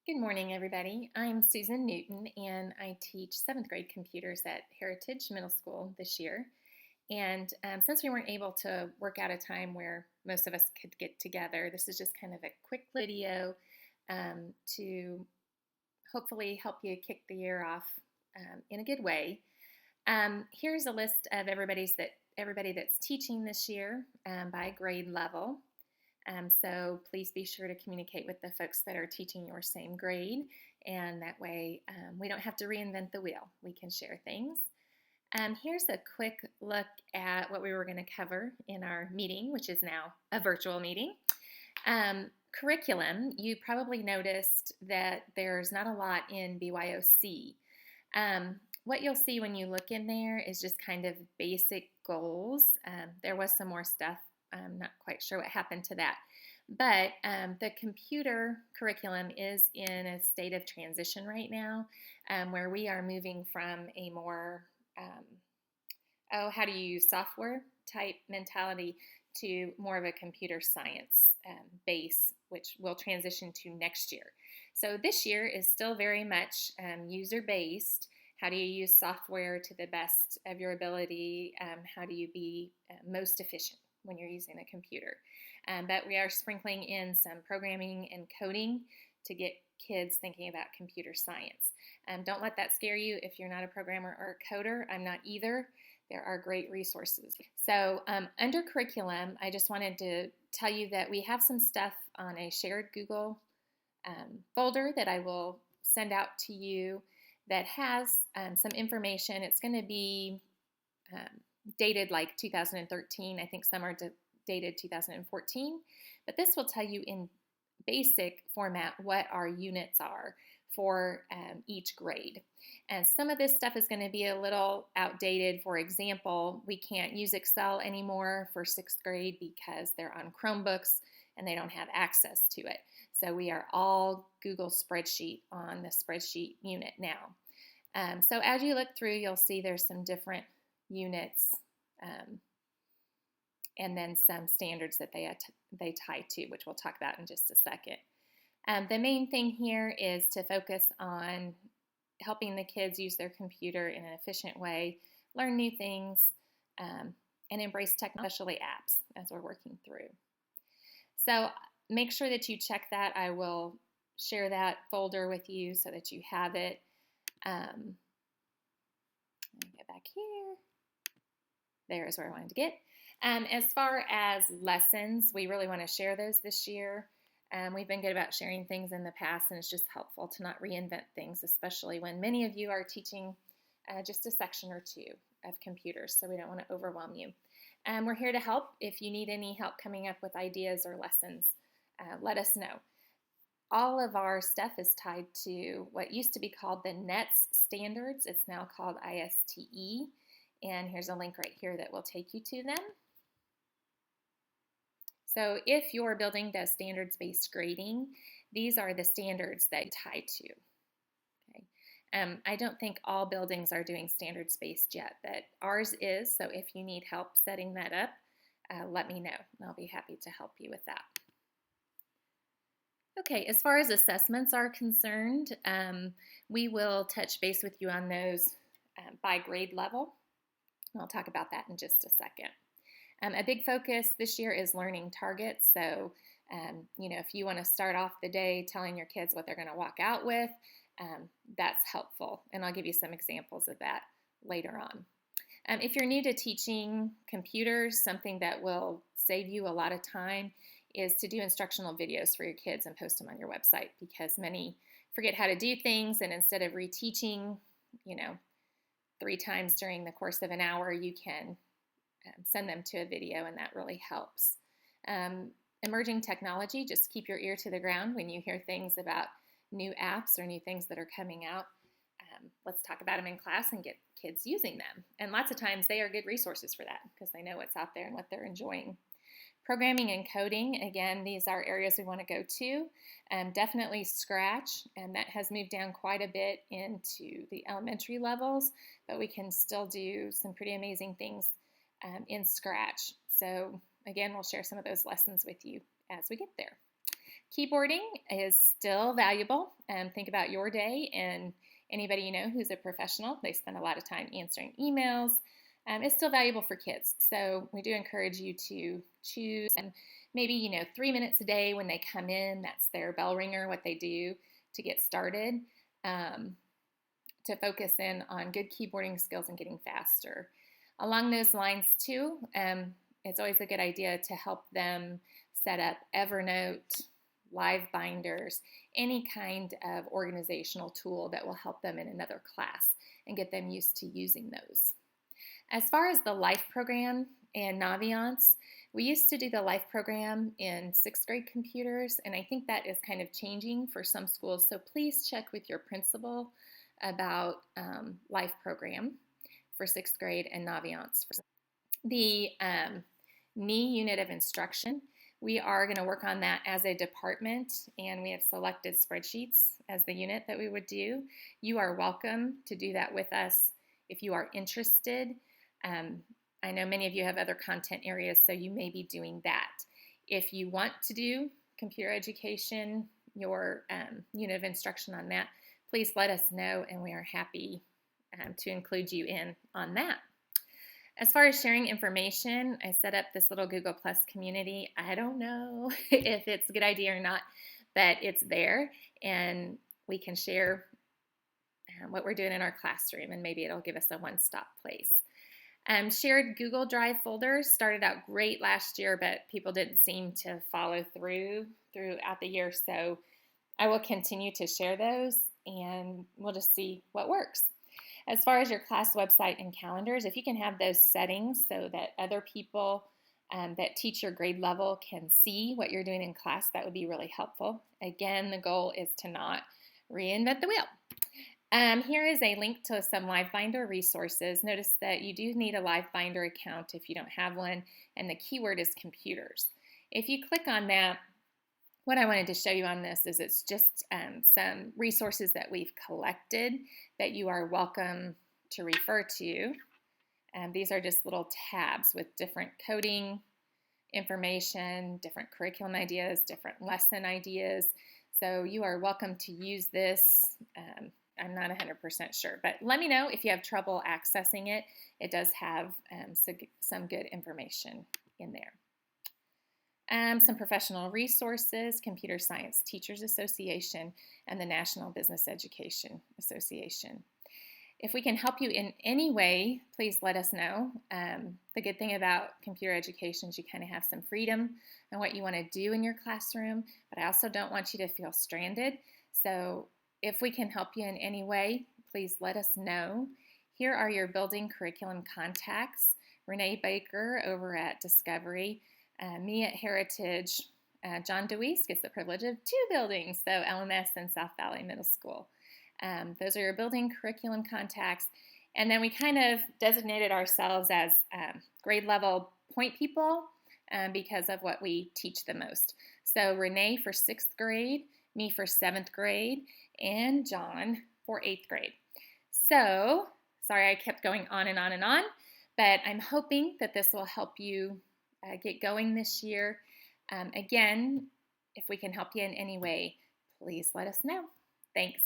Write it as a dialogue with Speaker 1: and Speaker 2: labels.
Speaker 1: Good morning, everybody. I'm Susan Newton, and I teach 7th grade computers at Heritage Middle School this year. And since we weren't able to work out a time where most of us could get together, this is just kind of a quick video to hopefully help you kick the year off in a good way. Here's a list of everybody that's teaching this year by grade level. So please be sure to communicate with the folks that are teaching your same grade, and that way we don't have to reinvent the wheel. We can share things. Here's a quick look at what we were going to cover in our meeting, which is now a virtual meeting. Curriculum, you probably noticed that there's not a lot in BYOC. What you'll see when you look in there is just kind of basic goals. There was some more stuff. I'm not quite sure what happened to that. But the computer curriculum is in a state of transition right now, where we are moving from a more, how do you use software type mentality to more of a computer science base, which will transition to next year. So this year is still very much user-based. How do you use software to the best of your ability? How do you be most efficient when you're using a computer? But we are sprinkling in some programming and coding to get kids thinking about computer science. Don't let that scare you if you're not a programmer or a coder. I'm not either. There are great resources. So under curriculum, I just wanted to tell you that we have some stuff on a shared Google folder that I will send out to you that has some information. It's going to be dated like 2013. I think some are dated 2014. But this will tell you in basic format what our units are for each grade. And some of this stuff is going to be a little outdated. For example, we can't use Excel anymore for 6th grade because they're on Chromebooks and they don't have access to it. So we are all Google Spreadsheet on the spreadsheet unit now. So as you look through, you'll see there's some different units and then some standards that they tie to, which we'll talk about in just a second. The main thing here is to focus on helping the kids use their computer in an efficient way, learn new things, and embrace technology, especially apps, as we're working through. So make sure that you check that. I will share that folder with you so that you have it. Let me get back here. There's where I wanted to get. As far as lessons, we really want to share those this year. We've been good about sharing things in the past, and it's just helpful to not reinvent things, especially when many of you are teaching just a section or two of computers, so we don't want to overwhelm you. We're here to help. If you need any help coming up with ideas or lessons, let us know. All of our stuff is tied to what used to be called the NETS standards. It's now called ISTE, and here's a link right here that will take you to them. So if your building does standards-based grading, these are the standards that you tie to. Okay. I don't think all buildings are doing standards-based yet, but ours is, so if you need help setting that up, let me know, and I'll be happy to help you with that. Okay, as far as assessments are concerned, we will touch base with you on those by grade level. I'll talk about that in just a second. A big focus this year is learning targets. So, if you want to start off the day telling your kids what they're going to walk out with, that's helpful. And I'll give you some examples of that later on. If you're new to teaching computers, something that will save you a lot of time is to do instructional videos for your kids and post them on your website, because many forget how to do things, and instead of reteaching, 3 times during the course of an hour, you can send them to a video, and that really helps. Emerging technology, just keep your ear to the ground when you hear things about new apps or new things that are coming out. Let's talk about them in class and get kids using them. And lots of times they are good resources for that because they know what's out there and what they're enjoying. Programming and coding, again, these are areas we want to go to. Definitely Scratch, and that has moved down quite a bit into the elementary levels, but we can still do some pretty amazing things in Scratch. So again, we'll share some of those lessons with you as we get there. Keyboarding is still valuable. Think about your day and anybody you know who's a professional. They spend a lot of time answering emails. It's still valuable for kids. So we do encourage you to choose and maybe, 3 minutes a day when they come in, that's their bell ringer, what they do to get started, to focus in on good keyboarding skills and getting faster. Along those lines too, it's always a good idea to help them set up Evernote, Live Binders, any kind of organizational tool that will help them in another class and get them used to using those. As far as the Life program and Naviance, we used to do the Life program in 6th grade computers, and I think that is kind of changing for some schools. So please check with your principal about Life program for 6th grade and Naviance. The knee unit of instruction, we are going to work on that as a department, and we have selected spreadsheets as the unit that we would do. You are welcome to do that with us if you are interested. I know many of you have other content areas, so you may be doing that. If you want to do computer education, your unit of instruction on that, please let us know, and we are happy to include you in on that. As far as sharing information, I set up this little Google Plus community. I don't know if it's a good idea or not, but it's there, and we can share what we're doing in our classroom, and maybe it'll give us a one-stop place. Shared Google Drive folders started out great last year, but people didn't seem to follow throughout the year, so I will continue to share those, and we'll just see what works. As far as your class website and calendars, if you can have those settings so that other people that teach your grade level can see what you're doing in class, that would be really helpful. Again, the goal is to not reinvent the wheel. Here is a link to some LiveBinder resources. Notice that you do need a LiveBinder account if you don't have one, and the keyword is computers. If you click on that, what I wanted to show you on this is it's just some resources that we've collected that you are welcome to refer to. These are just little tabs with different coding information, different curriculum ideas, different lesson ideas. So you are welcome to use this. I'm not 100% sure, but let me know if you have trouble accessing it. It does have some good information in there. Some professional resources, Computer Science Teachers Association and the National Business Education Association. If we can help you in any way, please let us know. The good thing about computer education is you kind of have some freedom on what you want to do in your classroom, but I also don't want you to feel stranded. So if we can help you in any way, please let us know. Here are your building curriculum contacts. Renee Baker over at Discovery, me at Heritage, John DeWeese gets the privilege of 2 buildings, so LMS and South Valley Middle School. Those are your building curriculum contacts. And then we kind of designated ourselves as grade level point people because of what we teach the most. So Renee for 6th grade, me for 7th grade, and John for 8th grade. So, sorry I kept going on and on and on, but I'm hoping that this will help you get going this year. Again, if we can help you in any way, please let us know. Thanks.